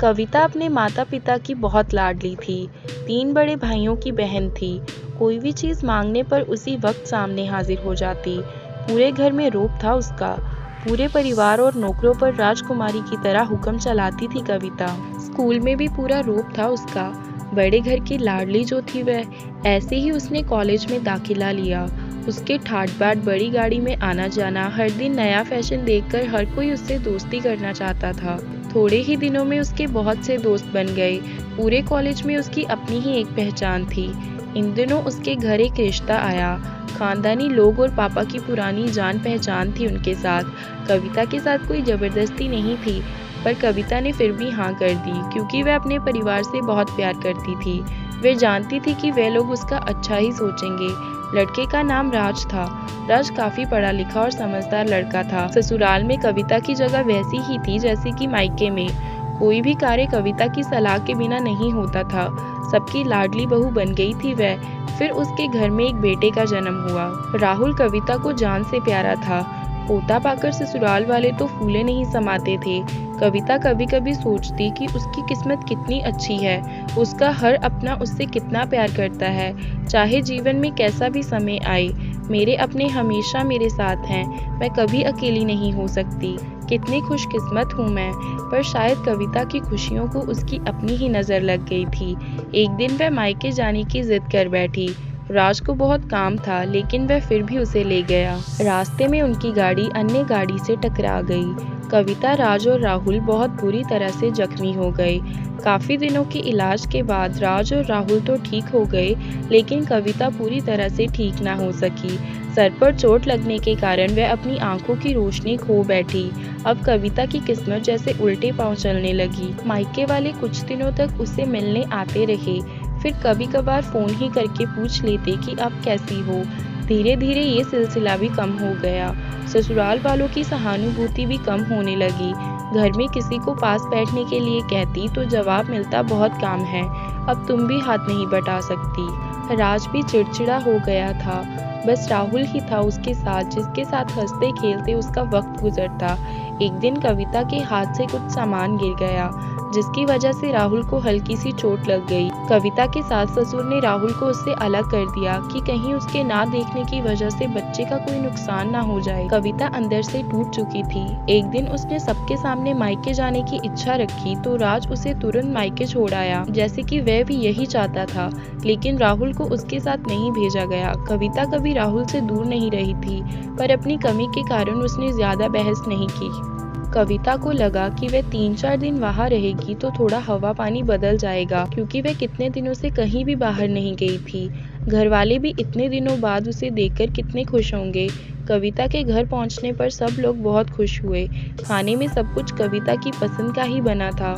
कविता अपने माता पिता की बहुत लाडली थी। 3 बड़े भाइयों की बहन थी। कोई भी चीज़ मांगने पर उसी वक्त सामने हाजिर हो जाती। पूरे घर में रोब था उसका। पूरे परिवार और नौकरों पर राजकुमारी की तरह हुक्म चलाती थी कविता। स्कूल में भी पूरा रोब था उसका। बड़े घर की लाडली जो थी वह, ऐसे ही उसने कॉलेज में दाखिला लिया। उसके ठाट बाट बड़ी गाड़ी में आना जाना, हर दिन नया फैशन देखकर हर कोई उससे दोस्ती करना चाहता था। थोड़े ही दिनों में उसके बहुत से दोस्त बन गए। पूरे कॉलेज में उसकी अपनी ही एक पहचान थी। इन दिनों उसके घर एक रिश्ता आया। खानदानी लोग और पापा की पुरानी जान पहचान थी उनके साथ। कविता के साथ कोई जबरदस्ती नहीं थी, पर कविता ने फिर भी हाँ कर दी, क्योंकि वह अपने परिवार से बहुत प्यार करती थी। वह जानती थी कि वे लोग उसका अच्छा ही सोचेंगे। लड़के का नाम राज था। राज काफी पढ़ा लिखा और समझदार लड़का था। ससुराल में कविता की जगह वैसी ही थी जैसे कि मायके में। कोई भी कार्य कविता की सलाह के बिना नहीं होता था। सबकी लाडली बहू बन गई थी वह। फिर उसके घर में एक बेटे का जन्म हुआ। राहुल कविता को जान से प्यारा था। पोता पाकर ससुराल वाले तो फूले नहीं समाते थे। कविता कभी कभी सोचती कि उसकी किस्मत कितनी अच्छी है। उसका हर अपना उससे कितना प्यार करता है। चाहे जीवन में कैसा भी समय आए, मेरे अपने हमेशा मेरे साथ हैं। मैं कभी अकेली नहीं हो सकती। कितनी खुशकिस्मत हूँ मैं। पर शायद कविता की खुशियों को उसकी अपनी ही नज़र लग गई थी। एक दिन वह मायके जाने की जिद कर बैठी। राज को बहुत काम था, लेकिन वह फिर भी उसे ले गया। रास्ते में उनकी गाड़ी अन्य गाड़ी से टकरा गई। कविता, राज और राहुल बहुत बुरी तरह से जख्मी हो गए। काफी दिनों के इलाज के बाद राज और राहुल तो ठीक हो गए, लेकिन कविता पूरी तरह से ठीक ना हो सकी। सर पर चोट लगने के कारण वह अपनी आंखों की रोशनी खो बैठी। अब कविता की किस्मत जैसे उल्टे पांव चलने लगी। मायके वाले कुछ दिनों तक उसे मिलने आते रहे, फिर कभी कभार फोन ही करके पूछ लेते कि अब कैसी हो। धीरे धीरे ये सिलसिला भी कम हो गया। ससुराल वालों की सहानुभूति भी कम होने लगी। घर में किसी को पास बैठने के लिए कहती तो जवाब मिलता, बहुत काम है, अब तुम भी हाथ नहीं बटा सकती। राज भी चिड़चिड़ा हो गया था। बस राहुल ही था उसके साथ, जिसके साथ हंसते खेलते उसका वक्त गुजरता। एक दिन कविता के हाथ से कुछ सामान गिर गया, जिसकी वजह से राहुल को हल्की सी चोट लग गई। कविता के सास ससुर ने राहुल को उससे अलग कर दिया कि कहीं उसके ना देखने की वजह से बच्चे का कोई नुकसान ना हो जाए। कविता अंदर से टूट चुकी थी। एक दिन उसने सबके सामने मायके जाने की इच्छा रखी तो राज उसे तुरंत मायके छोड़ आया, जैसे कि वह भी यही चाहता था। लेकिन राहुल को उसके साथ नहीं भेजा गया। कविता कभी राहुल से दूर नहीं रही थी, पर अपनी कमी के कारण उसने ज्यादा बहस नहीं की। कविता को लगा कि वह 3-4 दिन वहाँ रहेगी तो थोड़ा हवा पानी बदल जाएगा, क्योंकि वह कितने दिनों से कहीं भी बाहर नहीं गई थी। घर वाले भी इतने दिनों बाद उसे देखकर कितने खुश होंगे। कविता के घर पहुँचने पर सब लोग बहुत खुश हुए। खाने में सब कुछ कविता की पसंद का ही बना था।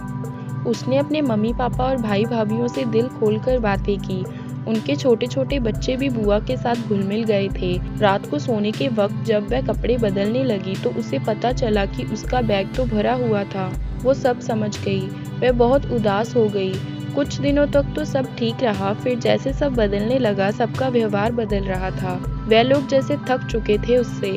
उसने अपने मम्मी पापा और भाई भाभीयों से दिल खोलकर बातें की। उनके छोटे छोटे बच्चे भी बुआ के साथ घुल मिल गए थे। रात को सोने के वक्त जब वह कपड़े बदलने लगी तो उसे पता चला कि उसका बैग तो भरा हुआ था। वो सब समझ गई। वह बहुत उदास हो गई। कुछ दिनों तक तो सब ठीक रहा, फिर जैसे सब बदलने लगा, सबका व्यवहार बदल रहा था। वह लोग जैसे थक चुके थे उससे।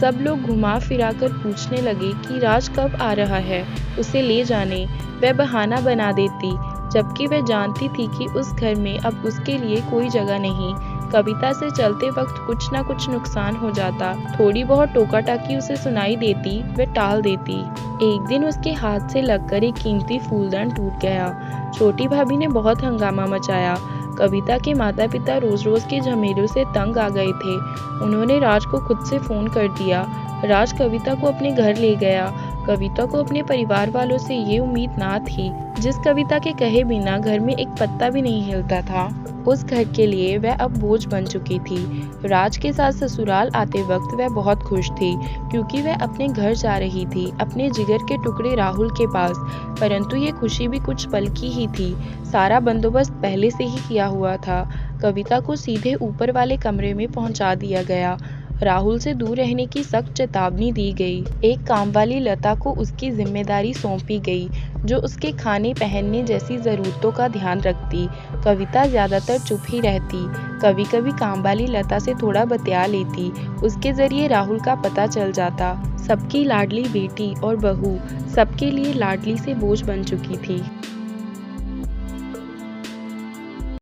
सब लोग घुमा फिरा कर पूछने लगे कि राज कब आ रहा है, उसे ले जाने। वह बहाना बना देती, जबकि वह जानती थी कि उस घर में अब उसके लिए कोई जगह नहीं। कविता से चलते वक्त कुछ ना कुछ नुकसान हो जाता। थोड़ी बहुत टोका टाकी उसे सुनाई देती, वह टाल देती। एक दिन उसके हाथ से लगकर एक कीमती फूलदान टूट गया। छोटी भाभी ने बहुत हंगामा मचाया। कविता के माता पिता रोज रोज के झमेलों से तंग आ गए थे। उन्होंने राज को खुद से फोन कर दिया। राज कविता को अपने घर ले गया। कविता को अपने परिवार वालों से ये उम्मीद ना थी। जिस कविता के कहे बिना घर में एक पत्ता भी नहीं हिलता था, उस घर के लिए वह अब बोझ बन चुकी थी। राज के साथ ससुराल आते वक्त वह बहुत खुश थी, क्योंकि वह अपने घर जा रही थी, अपने जिगर के टुकड़े राहुल के पास। परंतु ये खुशी भी कुछ पल की ही थी। सारा बंदोबस्त पहले से ही किया हुआ था। कविता को सीधे ऊपर वाले कमरे में पहुंचा दिया गया। राहुल से दूर रहने की सख्त चेतावनी दी गई। एक काम वाली लता को उसकी जिम्मेदारी सौंपी गई, जो उसके खाने पहनने जैसी ज़रूरतों का ध्यान रखती। कविता ज़्यादातर चुप ही रहती, कभी कभी काम वाली लता से थोड़ा बतिया लेती। उसके ज़रिए राहुल का पता चल जाता। सबकी लाडली बेटी और बहू सबके लिए लाडली से बोझ बन चुकी थी।